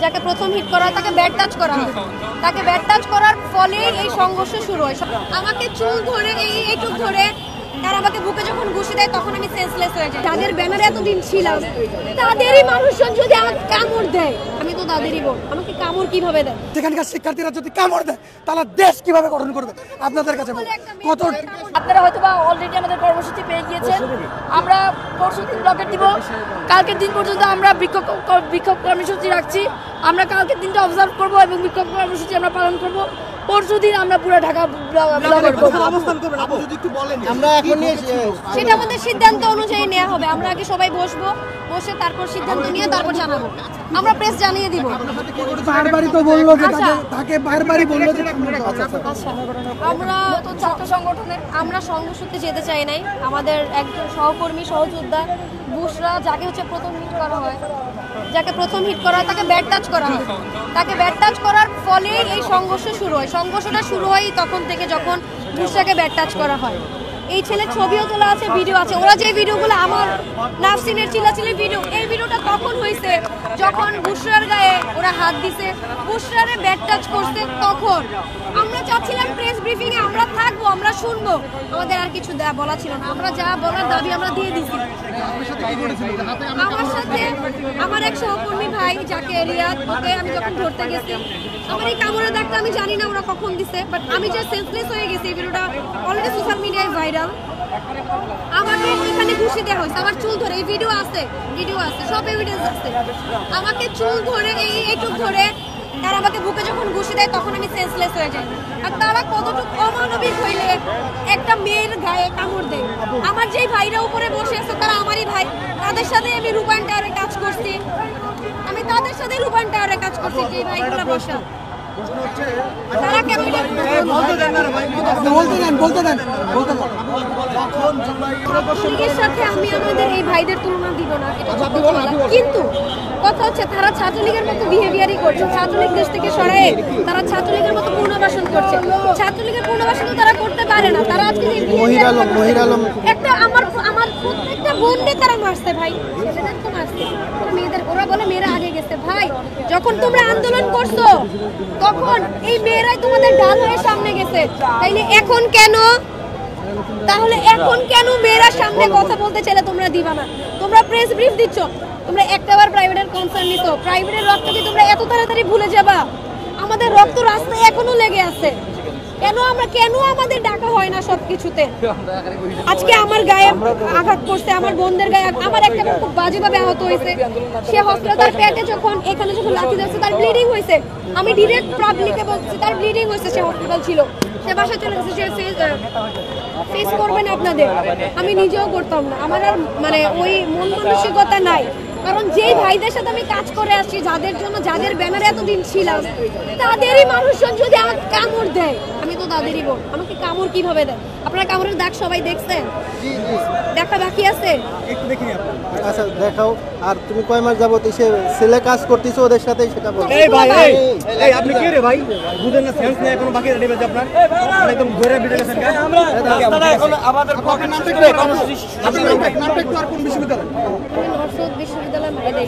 যাকে প্রথম হিট করা তাকে ব্যাড টাচ করা হয়। তাকে ব্যাড টাচ করার ফলে এই সংঘর্ষ শুরু হয়। আমাকে চুল ধরে এইটুক ধরে তারা আমাকে বুকে যখন ঘুষি দেয় তখন আমি সেন্সলেস হয়ে যাই। তাদের ব্যানারে এতদিন ছিলাম, তাদেরই মানুষজন যদি আমাকে কামড় দেয়, আমি তো তাদেরই বোন, আমাকে কামড় কিভাবে দেয়? সেখানকার শিক্ষার্থীরা যদি কামড় দেয় তাহলে দেশ কিভাবে গঠন করবে? আপনাদের কাছে কত আপনারা হয়তো বা অলরেডি আমাদের কর্মসূচি পেয়ে গিয়েছেন। আমরা পরশুদিন ব্লকেট দিব, কালকের দিন পর্যন্ত আমরা বিক্ষোভ কর্মসূচি রাখছি। আমরা কালকের দিনটা অবজার্ভ করব এবং বিক্ষোভ কর্মসূচি আমরা পালন করব। পরশুদিন আমরা পুরো ঢাকা ব্লকেট করব। আমরা এখন সেটা আমাদের সিদ্ধান্ত অনুযায়ী নেওয়া হবে। আমরা আগে সবাই বসবো, বসে তারপর সিদ্ধান্ত নিয়ে তারপর জানাবো। আমরা প্রেস জানিয়ে দিব। বারবারই তো বললো যে তাকে বারবারই বললো যে আচ্ছা, আমরা তো ছাত্র সংগঠনের আমরা সংঘর্ষতে যেতে চাই নাই। আমাদের একজন সহকর্মী সহযোদ্ধা বুশরা যাকে হচ্ছে প্রথম হিট করা হয়, যাকে প্রথম হিট করা হয় তাকে ব্যাড টাচ করা হয়। তাকে ব্যাড টাচ করার ফলে এই সংঘর্ষ শুরু হয়। সংঘর্ষটা শুরু হয় তখন থেকে যখন বুশরাকে ব্যাড টাচ করা হয়। এই ছেলের ছবিও তোলা আছে, ভিডিও আছে। ওরা যে ভিডিওগুলো আমার নাফসিনের চিল্লাচিল্লি ভিডিও, এই ভিডিওটা তখন হয়েছে যখন বুশরার গায়ে ওরা হাত দিছে, বুশরারে ব্যাড টাচ করছে। তখন আমরা চাচ্ছিলাম প্রেস ব্রিফিং এ আমরা থাকবো, আমরা শুনবো, আমাদের আর কিছু বলা ছিল না। আমরা যা বলার দাবি আমরা দিয়ে দিছি। আমার সাথে আমার এক সহকর্মী ভাই যাকে রিয়াদ, ওকে আমি যখন ধরতে গেছি, আমার এই কামড়ের দাগটা আমি জানি না ওরা কখন দিছে, বাট আমি যে সেন্সলেস হয়ে গেছি, এই ভিডিওটা অলরেডি সোশ্যাল মিডিয়ায় ভাইরাল। আমাকে এখানে ঘুষি দেওয়া হয়েছে, আমার চুল ধরে, এই ভিডিও আছে, সব এভিডেন্স আছে। আমাকে চুল ধরে এইটুক ধরে তারা আমাকে বুকে যখন ঘুষি দেয় তখন আমি সেন্সলেস হয়ে যাই। আর তারা কতটুকু অমানবিক হইলে একটা মেয়ের গায়ে কামড় দেয়। আমার যেই ভাইরা উপরে বসে আছে তারা আমারই ভাই, তাদের সাথে আমি রূপায়ণ টাওয়ারে কাজ করছি, আমি তাদের সাথে রূপায়ণ টাওয়ারে কাজ করছি। যে ভাইগুলো বসা তারা কেমন সাথে আমি আমাদের এই ভাইদের তুলনা দিব না, কিন্তু কথা হচ্ছে তারা ছাত্রলীগের মতো বিহেভিয়ারই করছে। ছাত্রলীগ দেশ থেকে সরায়ে তারা ছাত্রলীগের মতো পুনর্বাসন করছে। ছাত্রলীগের পুনর্বাসন তো তারা করতে পারে না। তারা আজকে একটা আমার প্রত্যেকটা বোনকে তারা মারছে ভাই, ছেলেদের তো মারছে, মেয়েদের ওরা বলে মেয়েরা আগে গেছে। ভাই যখন তোমরা আন্দোলন করছো তখন এই মেয়েরাই তোমাদের ঢাল হয়ে সামনে গেছে, তাইলে এখন কেন? তাহলে এখন কেন মেয়েরা সামনে কথা বলতে চাইলে তোমরা দিবা না? তোমরা প্রেস ব্রিফ দিচ্ছ, তোমরা একটাবার প্রাইভেটের কনসার্ন নিছো, প্রাইভেটের রক্ত কি তোমরা এত তাড়াতাড়ি ভুলে যাবা? আমাদের রক্ত রাস্তায় এখনো লেগে আছে। কেন আমাদের ডাকা হয় না সবকিছুতে? আজকে আমার গায়ে আঘাত করছে, আমার বোনদের গায়ে, আমার একটা বোন খুব বাজেভাবে আহত হয়েছে। সে হসপিটাল, তার পেটে যখন এখানে যখন লাথি দিয়েছে তার ব্লিডিং হয়েছে। আমি ডিরেক্ট পাবলিকে বলছি তার ব্লিডিং হয়েছে, সে হসপিটাল ছিল, সে বাসায় চলে গেছে। সে ফেস করবেন আপনাদের, আমি নিজেও করতাম না। আমার আর মানে ওই মন মানসিকতা নাই। কারণ যেই ভাইদের সাথে আমি কাজ করে আসছি, যাদের জন্য যাদের ব্যানারে এতদিন ছিলাম, তাদেরই মানুষজন যদি আমাকে কামড় দেয়, আমি তো তাদেরই বোন, আমাকে কামড় কিভাবে দেয়? আপনারা কামড়ের দাগ সবাই দেখছেন? দেখা বাকি আছে? আচ্ছা দেখাও। আর তুমি কয় মাস যাবত এসে ছেলে কাজ করতেছো ওদের সাথে, সেটা বলো। এই ভাই এই আপনি কি রে ভাই, বুঝেন না সেন্স নেই এখনো বাকি রেডি আছে আপনার, একদম ঘুরে ভিডিও গেছেন। আমরা রাস্তাটা এখন আমাদের পকেট নাম থেকে কর্মসূচি। আপনার নামটা একটু আর কোন বিশ্ববিদ্যালয়? আমি নরসদ বিশ্ববিদ্যালয় মাইদেই।